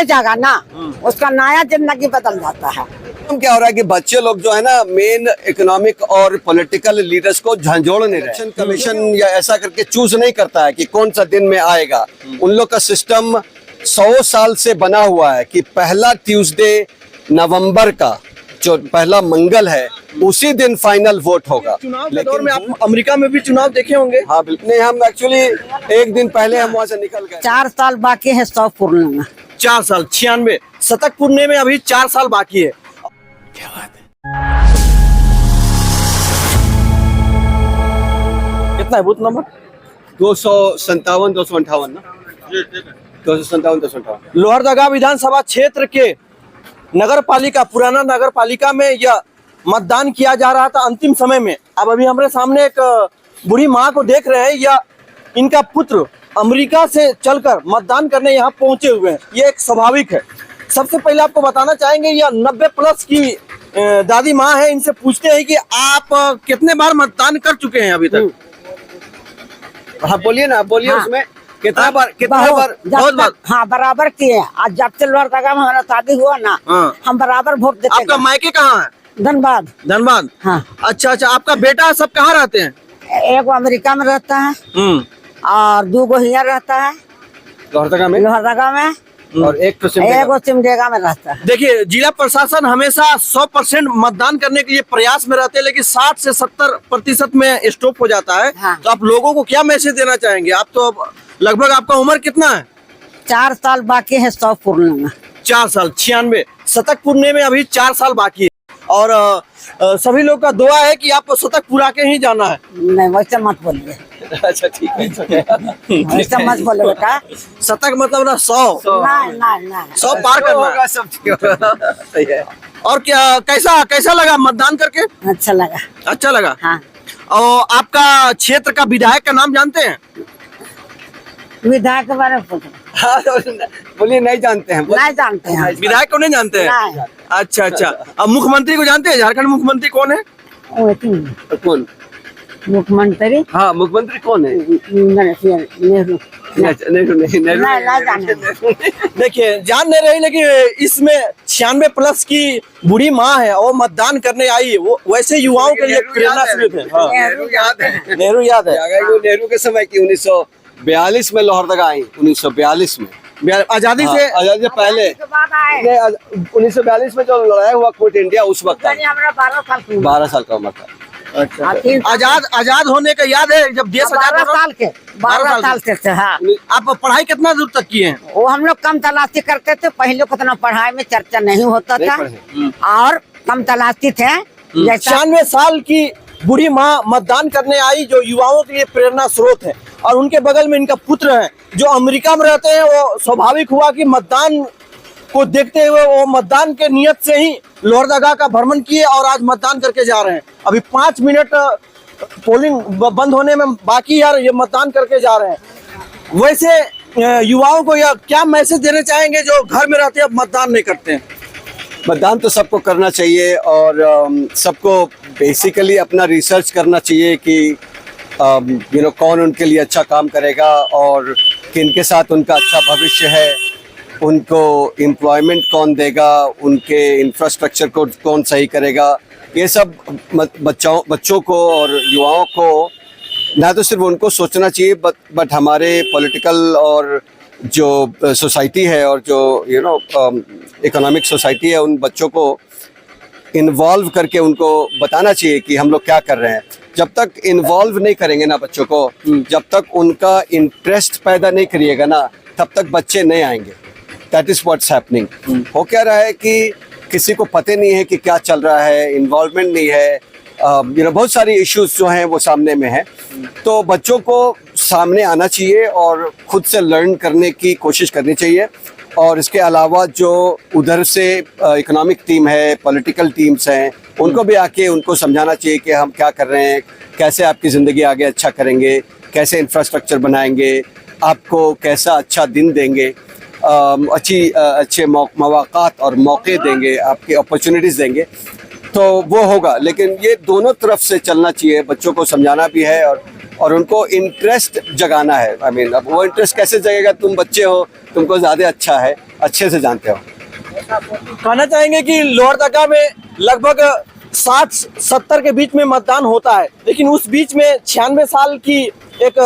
रह जाएगा ना, उसका नया जिंदगी बदल जाता है। क्या हो रहा है कि बच्चे लोग जो है ना मेन इकोनॉमिक और पॉलिटिकल लीडर्स को झंझोड़ नहीं रहे। इलेक्शन कमीशन या ऐसा करके चूज नहीं करता है कि कौन सा दिन में आएगा। उन लोग का सिस्टम 100 साल से बना हुआ है कि पहला ट्यूसडे नवंबर का जो पहला मंगल है उसी दिन फाइनल वोट होगा। चुनाव के दौर में आप अमेरिका में भी चुनाव देखे होंगे। हाँ बिल्कुल। नहीं, हम एक्चुअली एक दिन पहले हम वहाँ से निकल गए। 4 साल बाकी है 100 पूर्ण में। 4 साल 96 शतक पूरने में अभी 4 साल बाकी है। क्या बात है। कितना है बूथ नंबर? 257 258 ना, 257 258। लोहरदगा विधानसभा क्षेत्र के नगर पालिका, पुराना नगर पालिका में यह मतदान किया जा रहा था अंतिम समय में। अब अभी हमारे सामने एक बूढ़ी माँ को देख रहे हैं, या इनका पुत्र अमेरिका से चलकर मतदान करने यहाँ पहुंचे हुए हैं। ये एक स्वाभाविक है। सबसे पहले आपको बताना चाहेंगे, यह 90 प्लस की दादी माँ है। इनसे पूछते हैं कि आप कितने बार मतदान कर चुके हैं अभी तक? हाँ बोलिए ना, बोलिए। हाँ। उसमें कितना बार बहुत बार। हाँ बराबर किए। आज जब से लोहरदगा में हमारा शादी हुआ ना, हाँ। हम बराबर वोट देते। आपका मायके कहाँ है? धनबाद। धनबाद। हाँ। अच्छा, आपका बेटा सब कहाँ रहते हैं? एक वो अमेरिका में रहता है और 2 गो हियर रहता है लोहरदगा में और एक तो सिमडेगा में रहता है। देखिए, जिला प्रशासन हमेशा 100% मतदान करने के लिए प्रयास में रहते हैं, लेकिन 60 से 70% में स्टॉप हो जाता है। हाँ। तो आप लोगों को क्या मैसेज देना चाहेंगे? आप तो लगभग, आपका उम्र कितना है? 4 साल बाकी है 100 पूर्ण में। 4 साल 96 शतक पूरने में अभी 4 साल बाकी है। और सभी लोग का दुआ है कि आपको शतक पूरा के ही जाना है। नहीं वैसे मत बोलिए। अच्छा ठीक है। वैसे मत बोलो बेटा। शतक मतलब ना 100 नहीं 100 पार करना है। सब ठीक होगा। सही है। और क्या, कैसा लगा मतदान करके? अच्छा लगा। अच्छा लगा। हाँ। और आपका क्षेत्र का विधायक का नाम जानते हैं? विधायक के बारे में पूछो। हाँ, बोलिए। नहीं जानते हैं। नहीं जानते हैं। विधायक को नहीं जानते हैं? नहीं। अच्छा। अब मुख्यमंत्री को जानते हैं? झारखंड मुख्यमंत्री कौन है? कौन? मुख्यमंत्री? हाँ, मुख्यमंत्री कौन है? नेहरू। देखिए, जान नहीं रही, लेकिन इसमें 96 प्लस की बूढ़ी माँ है और मतदान करने आई है। वो वैसे युवाओं के लिए प्रेरणा स्रोत है। हाँ। नेहरू याद है। नेहरू याद है। नेहरू के समय की 1942 में लोहरदगा आई। 1942 में आजादी से पहले 1942 में जो लड़ाई हुआ क्विट इंडिया, उस वक्त 12 साल का उम्र था। अच्छा। आजाद होने का याद है जब देश आजाद? 12 साल से। हाँ। आप पढ़ाई कितना दूर तक किए हैं? वो हम लोग कम तलाशी करते थे। पहले उतना पढ़ाई में चर्चा नहीं होता था और कम तलाशी थे। 96 साल की बूढ़ी माँ मतदान करने आई, जो युवाओं के लिए प्रेरणा स्रोत है। और उनके बगल में इनका पुत्र है जो अमेरिका में रहते हैं। वो स्वाभाविक हुआ कि मतदान को देखते हुए वो मतदान के नियत से ही लोहरदगा का भ्रमण किए और आज मतदान करके जा रहे हैं। अभी 5 मिनट पोलिंग बंद होने में बाकी यार, ये मतदान करके जा रहे हैं। वैसे युवाओं को यह क्या मैसेज देना चाहेंगे जो घर में रहते हैं मतदान नहीं करते हैं? मतदान तो सबको करना चाहिए और सबको बेसिकली अपना रिसर्च करना चाहिए कि कौन उनके लिए अच्छा काम करेगा और किनके साथ उनका अच्छा भविष्य है, उनको एम्प्लॉयमेंट कौन देगा, उनके इंफ्रास्ट्रक्चर को कौन सही करेगा। ये सब बच्चों को और युवाओं को ना तो सिर्फ उनको सोचना चाहिए, बट हमारे पॉलिटिकल और जो सोसाइटी है और जो इकोनॉमिक सोसाइटी है, उन बच्चों को इन्वॉल्व करके उनको बताना चाहिए कि हम लोग क्या कर रहे हैं। जब तक इन्वॉल्व नहीं करेंगे ना बच्चों को, जब तक उनका इंटरेस्ट पैदा नहीं करिएगा ना, तब तक बच्चे नहीं आएंगे। That is what's happening. हो क्या रहा है कि किसी को पता नहीं है कि क्या चल रहा है, इन्वॉल्वमेंट नहीं है। बहुत सारी इश्यूज जो हैं वो सामने में है। तो बच्चों को सामने आना चाहिए और खुद से लर्न करने की कोशिश करनी चाहिए। और इसके अलावा जो उधर से इकोनॉमिक टीम है, पॉलिटिकल टीम्स हैं, उनको भी आके उनको समझाना चाहिए कि हम क्या कर रहे हैं, कैसे आपकी ज़िंदगी आगे अच्छा करेंगे, कैसे इंफ्रास्ट्रक्चर बनाएंगे, आपको कैसा अच्छा दिन देंगे, अच्छे मौक़ात और मौके देंगे, आपके अपॉर्चुनिटीज़ देंगे, तो वो होगा। लेकिन ये दोनों तरफ से चलना चाहिए, बच्चों को समझाना भी है और उनको इंटरेस्ट जगाना है। आई मीन अब वो इंटरेस्ट कैसे जगेगा, तुम बच्चे हो, तुमको ज़्यादा अच्छा है, अच्छे से जानते हो। कहना चाहेंगे कि लोहरदगा में लगभग 60-70 के बीच में मतदान होता है, लेकिन उस बीच में 96 साल की एक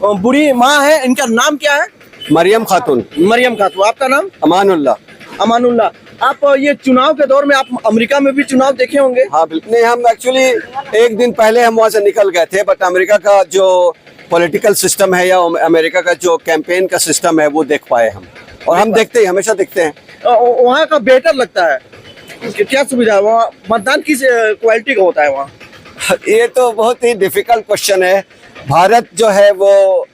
बूढ़ी माँ है, इनका नाम क्या है? मरियम खातून। मरियम खातून। आपका नाम? अमानुल्लाह। अमानुल्लाह। आप ये चुनाव के दौर में आप अमेरिका में भी चुनाव देखे होंगे? हाँ बिल्कुल। नहीं, हम एक्चुअली एक दिन पहले हम वहाँ से निकल गए थे, बट अमेरिका का जो पॉलिटिकल सिस्टम है या अमेरिका का जो कैंपेन का सिस्टम है वो देख पाए हम, और हम देखते हैं, हमेशा देखते हैं। वहाँ का बेहतर लगता है? क्या सुविधा है वहाँ? मतदान किस क्वालिटी का होता है वहाँ? ये तो बहुत ही डिफिकल्ट क्वेश्चन है। भारत जो है वो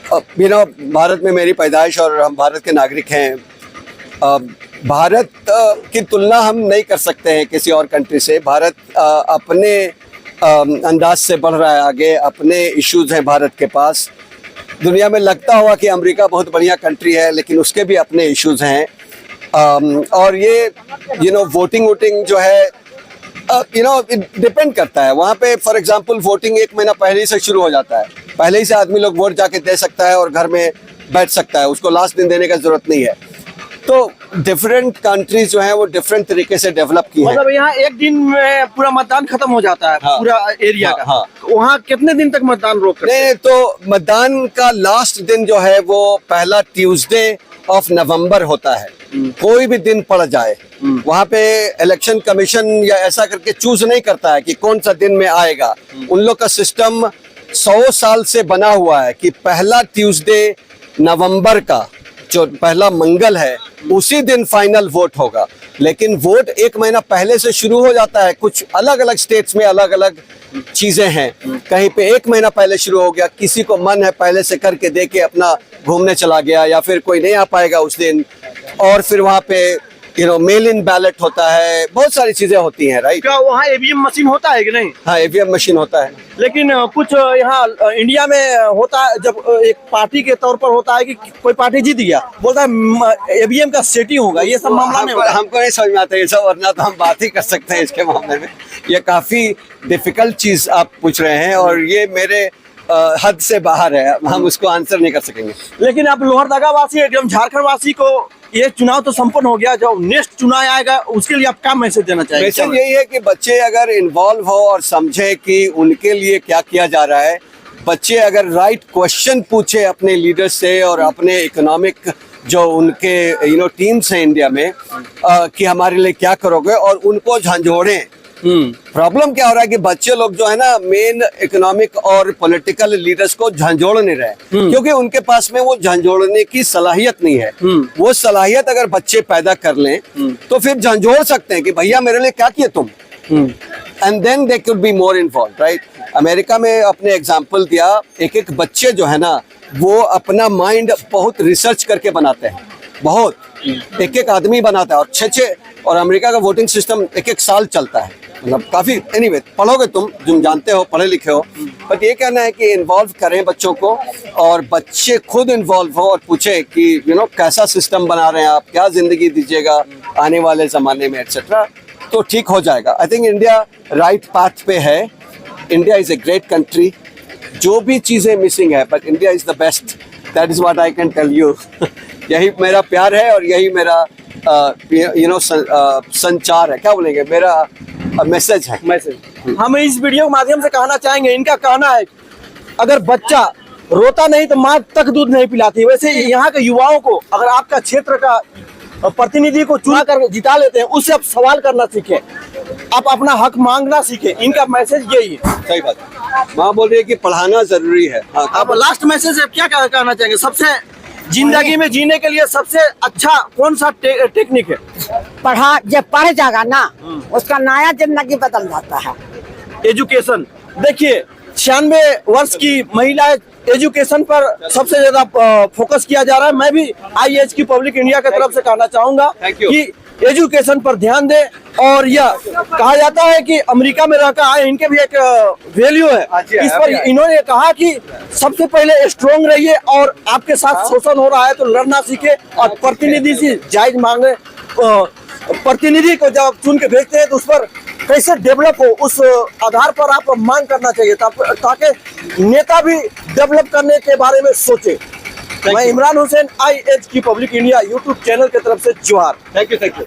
भारत में मेरी पैदाइश और हम भारत के नागरिक हैं। भारत की तुलना हम नहीं कर सकते हैं किसी और कंट्री से। भारत अपने अंदाज से बढ़ रहा है आगे, अपने इश्यूज हैं भारत के पास। दुनिया में लगता हुआ कि अमेरिका बहुत बढ़िया कंट्री है, लेकिन उसके भी अपने इश्यूज हैं। और ये वोटिंग जो है डिपेंड करता है। वहाँ पे फॉर एग्जांपल वोटिंग 1 महीना पहले ही से शुरू हो जाता है, पहले ही से आदमी लोग वोट जाके दे सकता है और घर में बैठ सकता है, उसको लास्ट दिन देने का जरूरत नहीं है। तो डिफरेंट कंट्रीज जो हैं वो डिफरेंट तरीके से डेवलप की हैं। मतलब यहाँ एक दिन में पूरा मतदान खत्म हो जाता है? हाँ, पूरा एरिया हाँ, का? हाँ। वहाँ कितने दिन तक मतदान रोक करते हैं? नहीं, तो मतदान का लास्ट दिन जो है वो पहला ट्यूसडे ऑफ नवंबर होता है। कोई भी दिन पड़ जाए, वहाँ पे इलेक्शन कमीशन या ऐसा करके चूज नहीं करता है कि कौन सा दिन में आएगा। उन लोग का सिस्टम 100 साल से बना हुआ है कि पहला ट्यूसडे नवंबर का जो पहला मंगल है उसी दिन फाइनल वोट होगा। लेकिन वोट 1 महीना पहले से शुरू हो जाता है। कुछ अलग अलग स्टेट्स में अलग अलग चीजें हैं। कहीं पे 1 महीना पहले शुरू हो गया, किसी को मन है पहले से करके दे के अपना घूमने चला गया, या फिर कोई नहीं आ पाएगा उस दिन, और फिर वहाँ पे मेल इन बैलेट होता है, बहुत सारी चीजें होती हैं। राइट? क्या वहाँ ईवीएम मशीन होता है कि नहीं? हाँ, ईवीएम मशीन होता है। लेकिन कुछ यहाँ इंडिया में होता है, जब एक पार्टी के तौर पर होता है कि कोई पार्टी जीत गया, बोलता है ईवीएम का सेटिंग होगा, ये सब मामला नहीं होता? हमको नहीं समझ में आता ये सब, वरना तो हम बात ही कर सकते हैं इसके मामले में। ये काफी डिफिकल्ट चीज आप पूछ रहे हैं और ये मेरे हद से बाहर है, हम उसको आंसर नहीं कर सकेंगे। लेकिन आप लोहरदगा वासी, एकदम झारखंड वासी को ये चुनाव तो संपन्न हो गया, जो नेक्स्ट चुनाव आएगा उसके लिए आप क्या मैसेज देना चाहेंगे? मैसेज यही है कि बच्चे अगर इन्वॉल्व हो और समझे कि उनके लिए क्या किया जा रहा है, बच्चे अगर राइट क्वेश्चन पूछे अपने लीडर से और अपने इकोनॉमिक जो उनके टीम्स हैं इंडिया में कि हमारे लिए क्या करोगे, और उनको झंझोड़ें। प्रॉब्लम क्या हो रहा है कि बच्चे लोग जो है ना मेन इकोनॉमिक और पॉलिटिकल लीडर्स को झंझोड़ नहीं रहे, क्योंकि उनके पास में वो झंझोड़ने की सलाहियत नहीं है। वो सलाहियत अगर बच्चे पैदा कर लें तो फिर झंझोड़ सकते हैं कि भैया मेरे लिए क्या किए तुम, and then they could be more involve. Right? America में अपने एग्जाम्पल दिया, एक बच्चे जो है ना वो अपना माइंड बहुत रिसर्च करके बनाते हैं, बहुत एक आदमी बनाता है, और 6 और अमेरिका का वोटिंग सिस्टम 1 साल चलता है। मतलब काफी एनीवे पढ़ोगे तुम जानते हो, पढ़े लिखे हो, बट ये कहना है कि इन्वॉल्व करें बच्चों को, और बच्चे खुद इन्वॉल्व हो और पूछे कि कैसा सिस्टम बना रहे हैं आप, क्या जिंदगी दीजिएगा आने वाले जमाने में, एटसेट्रा, तो ठीक हो जाएगा। I think India right path पे है। India is a great country. जो भी चीजें मिसिंग है, but India is the best. That is what I can tell you. यही मेरा प्यार है और यही मेरा संचार है, क्या बोलेंगे, मेरा मैसेज है। हम इस वीडियो के माध्यम से कहना चाहेंगे, इनका कहना है अगर बच्चा रोता नहीं तो माँ तक दूध नहीं पिलाती। वैसे यहाँ के युवाओं को अगर आपका क्षेत्र का प्रतिनिधि को चुना कर जिता लेते हैं, उससे आप सवाल करना सीखें, आप अपना हक मांगना सीखें। इनका मैसेज यही है। सही बात है। माँ बोल रही है कि पढ़ाना जरूरी है। हाँ, आप लास्ट मैसेज क्या कहना चाहेंगे? सबसे जिंदगी में जीने के लिए सबसे अच्छा कौन सा टेक्निक है? पढ़ा, जब पढ़ जाएगा ना उसका नया जिंदगी बदल जाता है। एजुकेशन। देखिए 96 वर्ष की महिला एजुकेशन पर सबसे ज्यादा फोकस किया जा रहा है। मैं भी IAH की पब्लिक इंडिया की तरफ से कहना चाहूंगा कि एजुकेशन पर ध्यान दें। और यह कहा जाता है कि अमेरिका में रहकर आए, इनके भी एक वैल्यू है। इस पर इन्होंने कहा कि सबसे पहले स्ट्रॉन्ग रहिए, और आपके साथ शोषण हो रहा है तो लड़ना सीखे, और प्रतिनिधि से जायज मांगे। प्रतिनिधि को जब चुन के भेजते हैं तो उस पर कैसे डेवलप हो, उस आधार पर आप मांग करना चाहिए, ताकि नेता भी डेवलप करने के बारे में सोचे। मैं Imran Hussain, IHQ public India YouTube channel की तरफ से जोहार। Thank you.